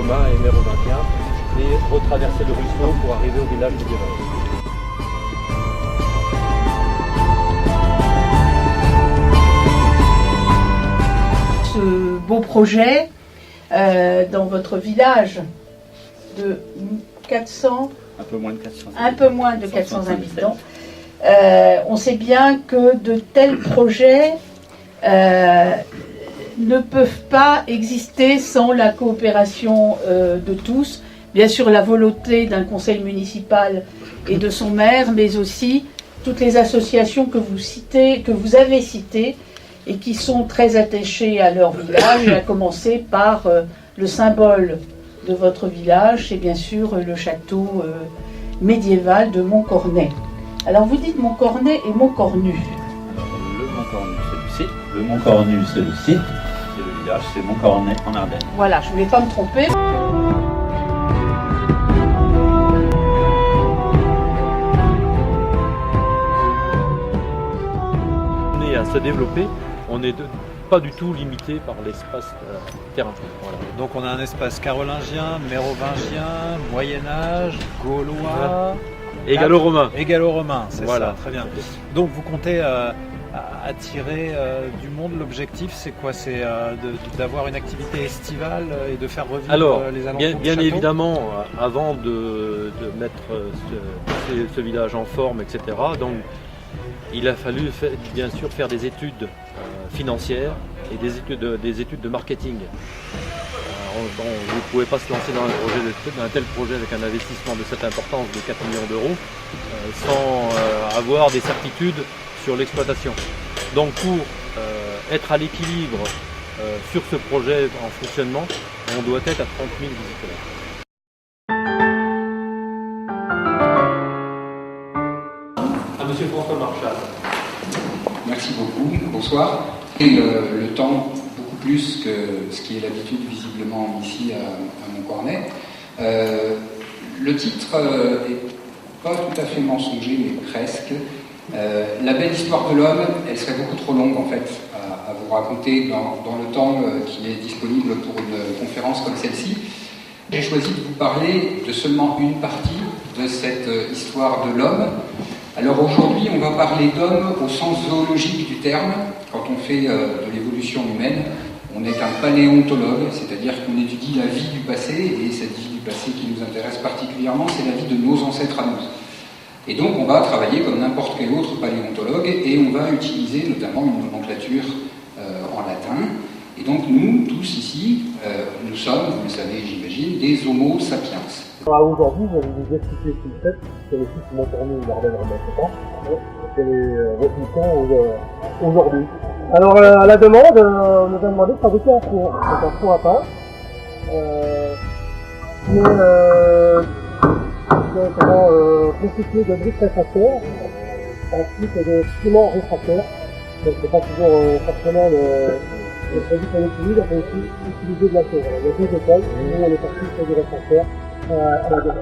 romains et mérovingiens et retraverser le ruisseau pour arriver au village médiéval. Ce beau projet dans votre village de 400, un peu moins de 400 habitants. On sait bien que de tels projets ne peuvent pas exister sans la coopération de tous. Bien sûr, la volonté d'un conseil municipal et de son maire, mais aussi toutes les associations que vous avez citées et qui sont très attachées à leur village, à commencer par le symbole de votre village, c'est bien sûr le château médiéval de Montcornet. Alors vous dites Montcornet et Montcornu. Le Montcornu, celui-ci. Le Montcornu, celui-ci. C'est le village, c'est Montcornet en Ardennes. Voilà, je ne voulais pas me tromper. On est à se développer, on n'est pas du tout limité par l'espace terrain. Voilà. Donc on a un espace carolingien, mérovingien, Moyen-Âge, gaulois... Et gallo-romain. Et gallo-romain, c'est voilà. Ça, très bien. Donc vous comptez attirer du monde, l'objectif c'est quoi? C'est d'avoir une activité estivale et de faire revivre les alentours du château? Bien évidemment, avant de mettre ce village en forme, etc., donc, il a fallu bien sûr faire des études financières et des études de marketing. Vous ne pouvez pas se lancer dans un tel projet avec un investissement de cette importance de 4 millions d'euros sans avoir des certitudes sur l'exploitation. Donc pour être à l'équilibre sur ce projet en fonctionnement, on doit être à 30 000 visiteurs. À Monsieur François Marchal. Merci beaucoup, bonsoir. Et le temps, beaucoup plus que ce qui est l'habitude visiblement ici à Montcornet. Le titre n'est pas tout à fait mensonger, mais presque. La belle histoire de l'homme, elle serait beaucoup trop longue en fait à vous raconter dans le temps qui est disponible pour une conférence comme celle-ci. J'ai choisi de vous parler de seulement une partie de cette histoire de l'homme. Alors aujourd'hui, on va parler d'homme au sens zoologique du terme. Quand on fait de l'évolution humaine, on est un paléontologue, c'est-à-dire qu'on étudie la vie du passé, et cette vie du passé qui nous intéresse particulièrement, c'est la vie de nos ancêtres à nous. Et donc on va travailler comme n'importe quel autre paléontologue, et on va utiliser notamment une nomenclature en latin. Et donc nous, tous ici, nous sommes, vous le savez j'imagine, des Homo sapiens. Aujourd'hui, je vais vous expliquer ce qu'il fait sur le site Montcornet ou l'Ardenne Romain, quelle est votre mission aujourd'hui. Alors, à la demande, on nous a demandé de fabriquer un four. Donc un four à pain. Qui est constitué de briques réfractaires, ensuite de ciment réfractaire. Donc c'est pas toujours forcément le produit qu'on utilise, on peut aussi utiliser de la chaux. Il y a deux écoles, nous on est parti sur du réfractaire à la demande.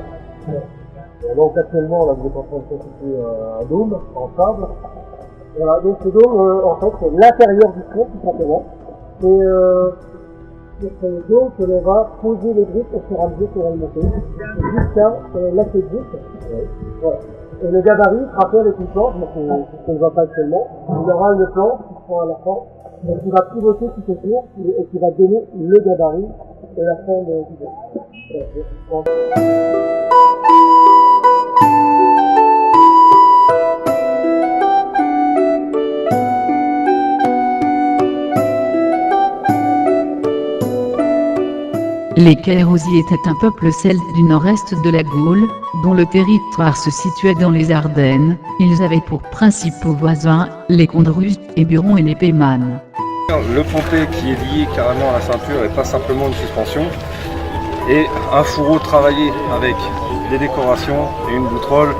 Donc actuellement, là, vous êtes en train de constituer un dôme en sable. Voilà, donc ce dôme, en fait, c'est l'intérieur du four, tout simplement. Et sur ce dôme, que l'on va poser les briques au fur et à mesure qu'on va le monter, jusqu'à l'assiette de briques. Voilà. Et le gabarit sera fait avec une planche, donc on ne voit pas actuellement. Il y aura une planche qui sera à la fin, donc qui va pivoter tout autour et qui va donner le gabarit et la forme du dôme. Les Cairosi étaient un peuple celte du nord-est de la Gaule, dont le territoire se situait dans les Ardennes. Ils avaient pour principaux voisins les Condrus, les Burons et les Pémanes. Le pontet qui est lié carrément à la ceinture et pas simplement une suspension, et un fourreau travaillé avec des décorations et une boutrole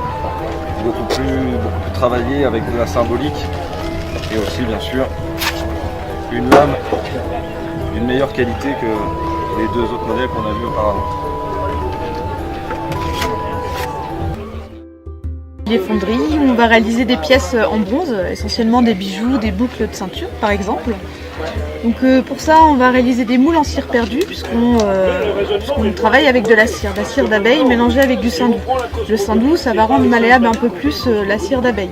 beaucoup plus travaillée avec de la symbolique, et aussi bien sûr une lame d'une meilleure qualité que les deux autres modèles qu'on a vus auparavant. Les fonderies, on va réaliser des pièces en bronze, essentiellement des bijoux, des boucles de ceinture par exemple. Donc pour ça, on va réaliser des moules en cire perdue, puisqu'on travaille avec de la cire d'abeille mélangée avec du saindoux. Le saindoux, ça va rendre malléable un peu plus la cire d'abeille.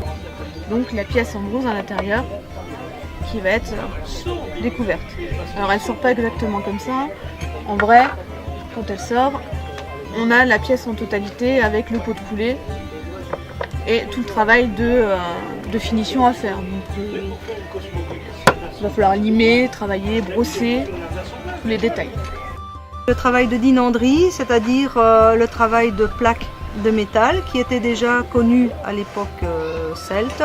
Donc la pièce en bronze à l'intérieur, qui va être découverte. Alors elle sort pas exactement comme ça. En vrai, quand elle sort, on a la pièce en totalité avec le pot de poulet et tout le travail de finition à faire. Donc, il va falloir limer, travailler, brosser, tous les détails. Le travail de dinanderie, c'est-à-dire le travail de plaques de métal qui était déjà connu à l'époque celte.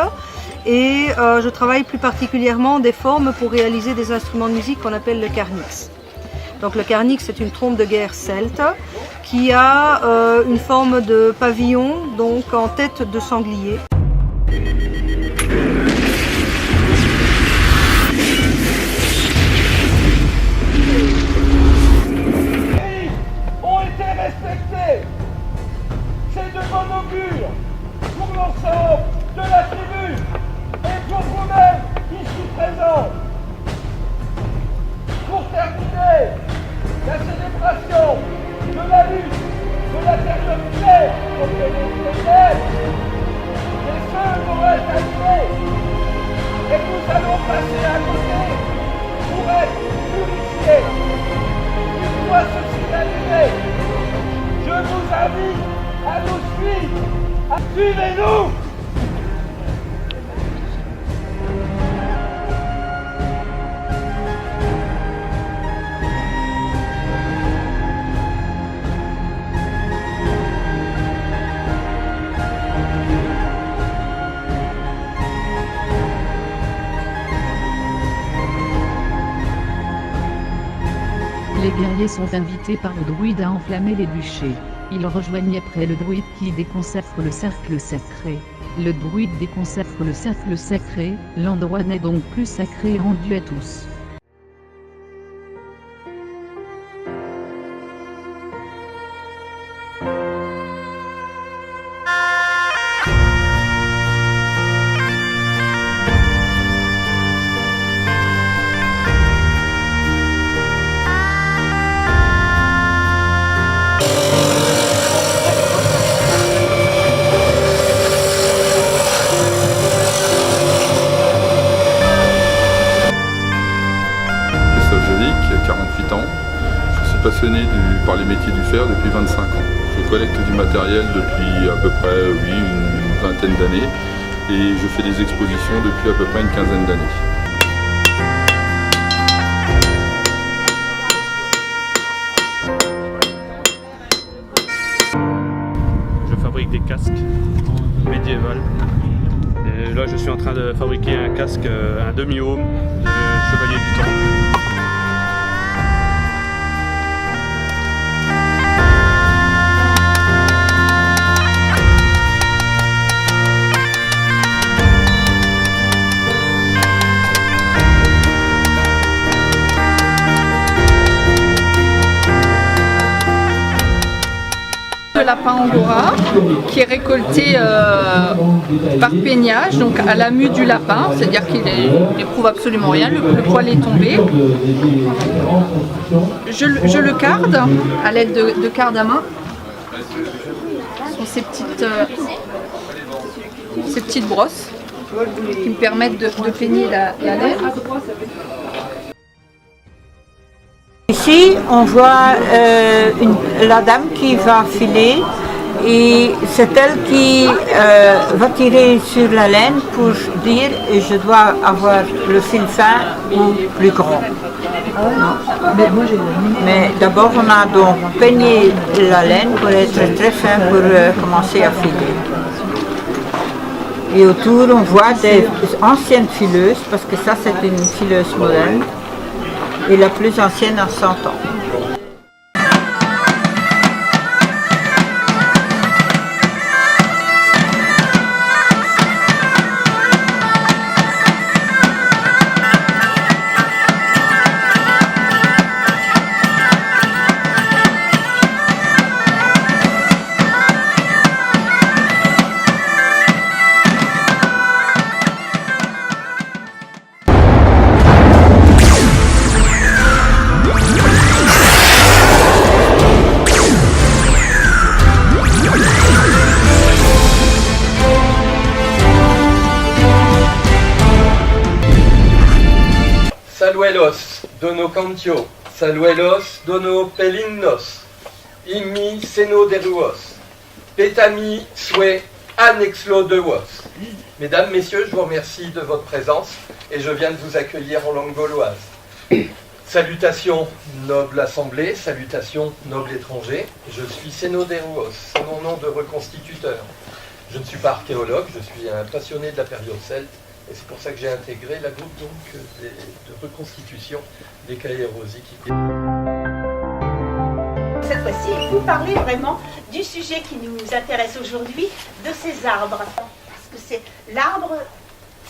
Et je travaille plus particulièrement des formes pour réaliser des instruments de musique qu'on appelle le carnix. Donc le carnix, c'est une trompe de guerre celte qui a une forme de pavillon, donc en tête de sanglier. Ont été respectés. C'est de bon augure pour l'ensemble de la tribu et pour vous-même ici présents. Pour terminer la célébration de la lutte de la période claire contre les ténèbres, les feux vont être allumés et nous allons passer à côté pour être purifiés. Une fois ceci allumé, je vous invite à nous suivre. Suivez-nous! Les guerriers sont invités par le druide à enflammer les bûchers. Ils rejoignent après le druide qui déconsacre le cercle sacré. Le druide déconsacre le cercle sacré, l'endroit n'est donc plus sacré et rendu à tous. Passionné par les métiers du fer depuis 25 ans. Je collecte du matériel depuis à peu près une vingtaine d'années et je fais des expositions depuis à peu près une quinzaine d'années. Je fabrique des casques médiévaux. Et là je suis en train de fabriquer un casque, un demi-homme de chevalier du temps. Le lapin angora qui est récolté par peignage, donc à la mue du lapin, c'est-à-dire qu'il n'éprouve absolument rien, le poil est tombé. Je le carde à l'aide de cardes à main. Ce sont ces petites brosses qui me permettent de peigner la laine. Ici, on voit la dame qui va filer et c'est elle qui va tirer sur la laine pour dire je dois avoir le fil fin ou plus grand. Mais d'abord, on a donc peigné la laine pour être très fin pour commencer à filer. Et autour, on voit des anciennes fileuses, parce que ça, c'est une fileuse moderne. Et la plus ancienne a 100 ans. Saluelos, dono cantio, saluelos, dono pelinnos, immi seno deruos, petami sue annexlo de vos. Mesdames, Messieurs, je vous remercie de votre présence et je viens de vous accueillir en langue gauloise. Salutations, noble assemblée, salutations, noble étranger. Je suis Seno Deruos, c'est mon nom de reconstituteur. Je ne suis pas archéologue, je suis un passionné de la période celte et c'est pour ça que j'ai intégré la groupe donc, de reconstitution des Caerosi qui... Cette fois-ci, vous parlez vraiment du sujet qui nous intéresse aujourd'hui, de ces arbres. Parce que c'est l'arbre,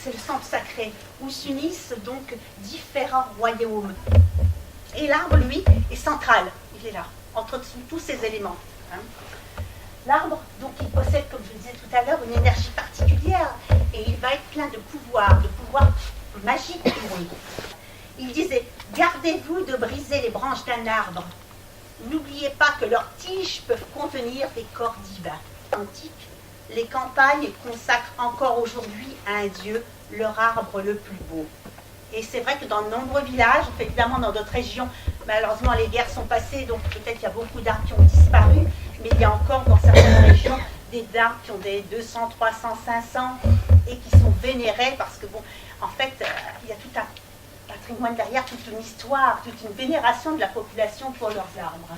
c'est le centre sacré, où s'unissent donc différents royaumes. Et l'arbre, lui, est central. Il est là, entre tous ces éléments. Hein. L'arbre, donc, il possède, comme je le disais tout à l'heure, une énergie particulière. Et il va être plein de pouvoirs magiques pour lui. Il disait, gardez-vous de briser les branches d'un arbre. N'oubliez pas que leurs tiges peuvent contenir des corps divins. Antique, les campagnes consacrent encore aujourd'hui à un dieu leur arbre le plus beau. Et c'est vrai que dans de nombreux villages, évidemment dans d'autres régions, malheureusement les guerres sont passées, donc peut-être qu'il y a beaucoup d'arbres qui ont disparu, mais il y a encore dans certaines régions des arbres qui ont des 200, 300, 500 et qui sont vénérés parce que, bon, en fait, il y a tout un patrimoine derrière, toute une histoire, toute une vénération de la population pour leurs arbres.